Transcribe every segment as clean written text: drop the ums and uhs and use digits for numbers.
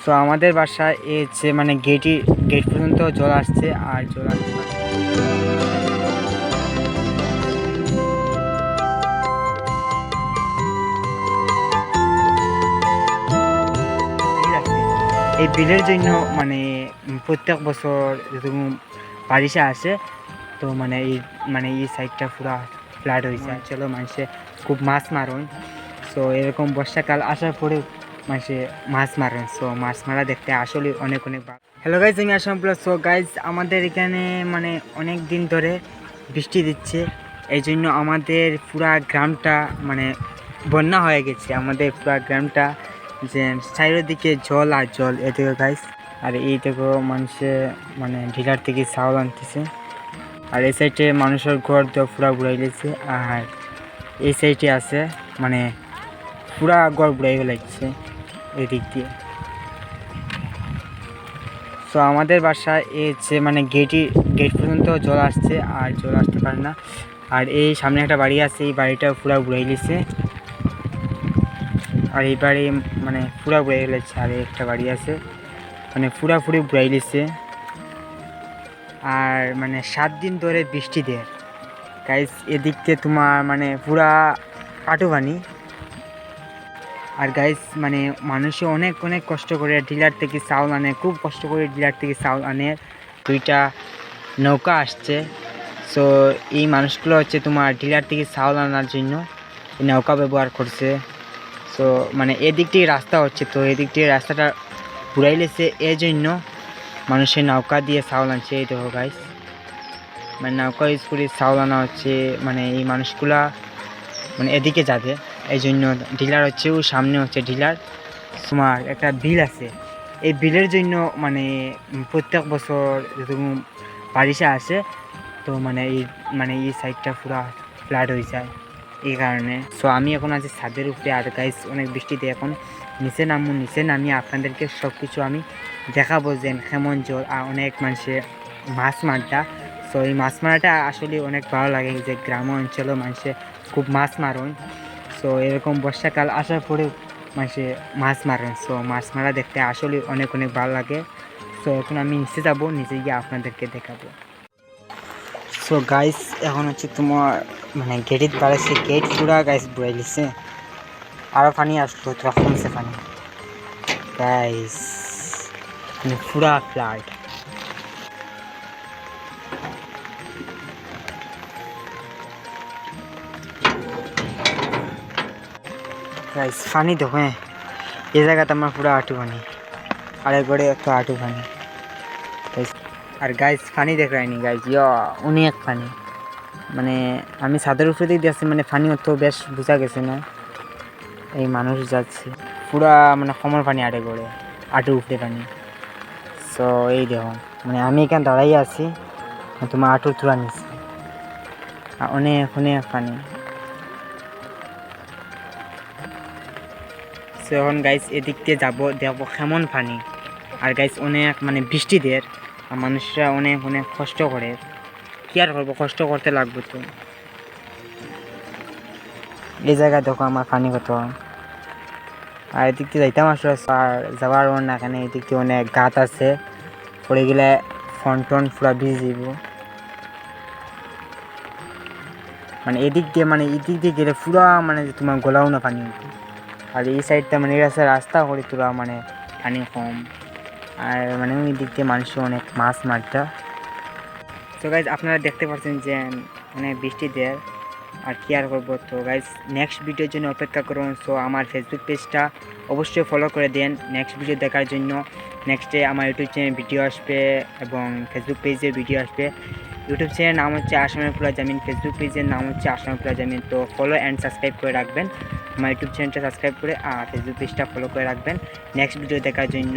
So আমাদের বাসায় হচ্ছে মানে গেট পর্যন্ত জল আসছে আর জল আসছে বিল আছে। এই বিলের জন্য মানে প্রত্যেক বছর যখন বারিশা আসে তো এই সাইডটা পুরা ফ্লাড হয়ে যায়। চলো মানুষে খুব মাছ মারুন। সো এরকম বর্ষাকাল আসার পরেও মানুষে মাছ মারেন। সো মাছ মারা দেখতে আসলে অনেক ভালো। হ্যালো গাইজ, আমি আসাম প্লাস। সো গাইজ, আমাদের এখানে মানে অনেক দিন ধরে বৃষ্টি দিচ্ছে, এই জন্য আমাদের পুরা গ্রামটা মানে বন্যা হয়ে গেছে। আমাদের পুরা গ্রামটা যে চারিদিকে জল আর জল। এদিকে গাইজ, আর এই দেখো মানুষে মানে ডিলার থেকে চাউল আনতেছে। আর এই সাইডে মানুষের ঘর তো পুরা ঘুরাই লেছে, আর এই সাইডে আছে মানে পুরা ঘর ঘুরাই ফেলাইছে এদিক দিয়ে। তো আমাদের বাসায় হচ্ছে মানে গেট পর্যন্ত জল আসছে আর জল আসতে পারে না। আর এই সামনে একটা বাড়ি আছে, এই বাড়িটা পুরা ঘুরাই লেছে। আর এই বাড়ি মানে পুরা ঘুরাই ফেলেছে। আর একটা বাড়ি আছে মানে পুরাপুরি ঘুরাই লেছে। আর মানে 7 দিন ধরে বৃষ্টি দেয় গাইস। এদিক দিয়ে তোমার মানে পুরা কাটু পানি। আর গাইস মানে মানুষে অনেক কষ্ট করে ডিলার থেকে চাউল আনে, খুব কষ্ট করে ডিলার থেকে চাউল আনে। 2টা নৌকা আসছে। সো এই মানুষগুলো হচ্ছে তোমার ডিলার থেকে চাউল আনার জন্য নৌকা ব্যবহার করছে। সো মানে এদিক থেকে রাস্তা হচ্ছে, তো এদিক থেকে রাস্তাটা ঘুরাইলেছে, এই জন্য মানুষের নৌকা দিয়ে চাউল আনছে। এই দেখো গাইস, মানে নৌকা ইউজ করে চাউল আনা হচ্ছে। মানে এই মানুষগুলা মানে এদিকে যাবে, এই জন্য ডিলার হচ্ছে ও সামনে হচ্ছে ডিলার। তোমার একটা বিল আছে, এই বিলের জন্য মানে প্রত্যেক বছর যখন বারিশা আসে তো এই সাইডটা পুরা ফ্লাড হয়ে যায় এই কারণে। সো আমি এখন আছি ছাদের উপরে। আর গাইস অনেক বৃষ্টিতে এখন নিচে নামিয়ে আপনাদেরকে সব কিছু আমি দেখাবো যে কেমন জল আর অনেক মানুষের মাছ মারটা। সো এই মাছ মারাটা আসলে অনেক ভালো লাগে, যে গ্রাম অঞ্চলে মানুষে খুব মাছ মারুন। সো এরকম বর্ষাকাল আসার পরেও মানুষে মাছ মারেন। সো মাছ মারা দেখতে আসলে অনেক ভালো লাগে। সো এখন আমি নিচে যাব, নিচে গিয়ে আপনাদেরকে দেখাবো। সো গাইস, এখন হচ্ছে তোমার মানে গেটের বাড়াইছে, গেট পুরা গাইস বুড়াই লিছে। আরও পানি আসলো, তো কমছে পানি গাইস, মানে পুরা ফ্লাড। গাইস পানি দেখো, এই জায়গাতে আমার পুরা আঁটু পানি, আরেক গড়ে একটা আঁটু পানি। আর গাইস পানি দেখায়নি গাইস, অনেক পানি। মানে আমি ছাদের উপরে দিকে যাচ্ছি, মানে পানি অত বেশ বোঝা গেছে না। এই মানুষ যাচ্ছে পুরা মানে কমর পানি, আটে গড়ে আঁটু উপরে পানি। সো এই দেখো মানে আমি এখানে দাঁড়াই আছি, তোমার আঁটু তুলা নিচ্ছি, অনেক পানি। সো এখন গাইস এদিক দিয়ে যাবো, দেখবো কেমন পানি। আর গাইস অনেক মানে বৃষ্টি দের, আর মানুষরা অনেক কষ্ট করে। কি আর করবো, কষ্ট করতে লাগবে তো। এই জায়গায় দেখো আমার পানি কত। আর এদিক দিয়ে যাইতাম আসলে, আর যাওয়ার না, এখানে এদিক দিয়ে অনেক গাছ আছে, পড়ে গেলে ফোন টোন পুরা ভিজে যাব। মানে এদিক দিয়ে গেলে পুরা মানে তোমার গোলাও না পানি। আর এই সাইডটা মানে রাস্তা করে তোরা মানে পানি কম। আর মানে ওই দিক দিয়ে মানুষ অনেক মাছ মারটা। তো গাইজ আপনারা দেখতে পাচ্ছেন যে মানে বৃষ্টি দেয়, আর কি আর করবো। তো গাইজ নেক্সট ভিডিওর জন্য অপেক্ষা করুন। সো আমার ফেসবুক পেজটা অবশ্যই ফলো করে দেন নেক্সট ভিডিও দেখার জন্য। নেক্সটে আমার ইউটিউব চ্যানেল ভিডিও আসবে এবং ফেসবুক পেজে ভিডিও আসবে। ইউটিউব চ্যানেলের নাম হচ্ছে আসামের পুরা জামিন, ফেসবুক পেজের নাম হচ্ছে আসামের পুরা জামিন। তো ফলো অ্যান্ড সাবস্ক্রাইব করে রাখবেন, আমার ইউটিউব চ্যানেলটা সাবস্ক্রাইব করে আর ফেসবুক পেজটা ফলো করে রাখবেন নেক্সট ভিডিও দেখার জন্য।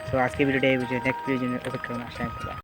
তো আজকে ভিডিওটা এই ভিডিও, নেক্সট ভিডিওর জন্য অপেক্ষা করুন। আসামের পুরা।